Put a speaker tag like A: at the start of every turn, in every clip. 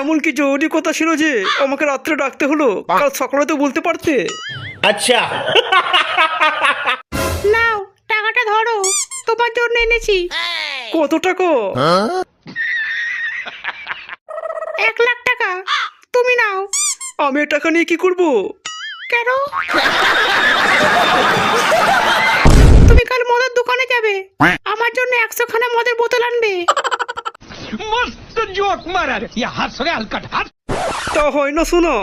A: এমন কি জরুরি কথা ছিল যে আমাকে রাত্রে ডাকতে হলো? কাল সকালে তো বলতে পারতে।
B: আচ্ছা
C: নাও টাকাটা ধরো, তোমার জন্য এনেছি।
A: কত টাকা?
C: 1,00,000 টাকা। তুমি নাও।
A: আমি এই টাকা নিয়ে কি করব?
C: কেন? তুমি কাল মদের দোকানে যাবে, আমার জন্য 100 খানা মদের বোতল আনবে।
D: मस्त जोक मारा रे या हंस रे हलकट हंस
A: তা হয় না শোনা।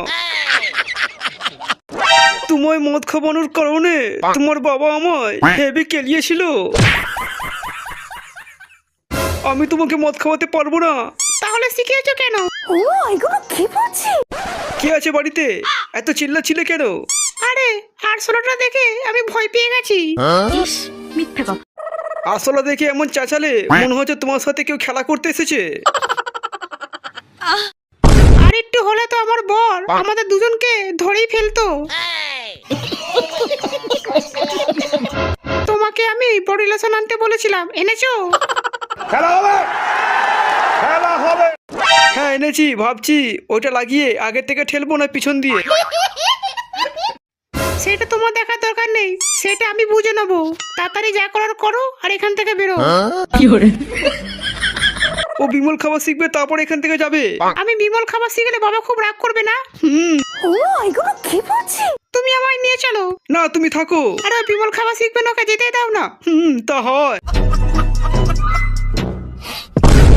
A: তোমায় মদ খাওয়ানোর কারণে তোমার বাবা আমায় হেভি কেলিয়েছিল। আমি তোমাকে মদ খাওয়াতে পারবো না।
C: তাহলে শিখিয়েছো কেন?
E: ও এগুলো কি বলছি?
A: কে আছে বাড়িতে? এত চিল্লাছিলে কেন?
C: আরে আরশোলাটা দেখে আমি ভয় পেয়ে গেছি।
E: ইস মিথ্যা কথা।
A: আসলে দেখে এমন চাচালে মনে হচ্ছে তোমার সাথে কেউ খেলা করতে এসেছে।
C: আর একটু হলে তো আমার বর আমাদের দুজনকে ধরেই ফেলতো। তোমাকে আমি বডি লোশন আনতে বলেছিলাম, এনেছো?
A: হ্যাঁ এনেছি, ভাবছি ওইটা লাগিয়ে আগের থেকে ঠেলবো না পিছন দিয়ে।
C: সেটা তোমার দেখার দরকার নেই, সেটা আমি বুঝে নেবো। তাড়াতাড়ি যা করার করো আর এখান থেকে বেরো।
A: ও বিমল খাবার শিখবে তারপর এখান থেকে যাবে।
C: আমি বিমল খাবার শিখলে বাবা খুব রাগ করবে না?
E: ও এগুলো কি বলছি?
C: তুমি আমায় নিয়ে চলো।
A: না তুমি থাকো।
C: আরে ওই বিমল খাবার শিখবে না, ওকে যেতে দাও না।
A: তা হয়।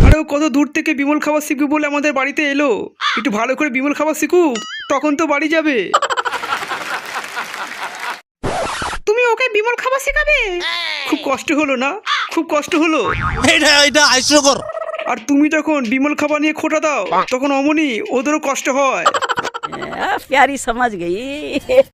A: আরে ও কত দূর থেকে বিমল খাবার শিখবে বলে আমাদের বাড়িতে এলো। একটু ভালো করে বিমল খাবার শিখুক, তখন তো বাড়ি যাবে।
C: তুমি ওকে বিমল খাবার শেখাবে?
A: খুব কষ্ট হলো না? খুব কষ্ট হলো।
B: এটা হাস্যকর।
A: আর তুমি যখন বিমল খাবার নিয়ে খোটা দাও তখন অমনি ওদেরও কষ্ট হয়।
F: प्यारी समझ गई।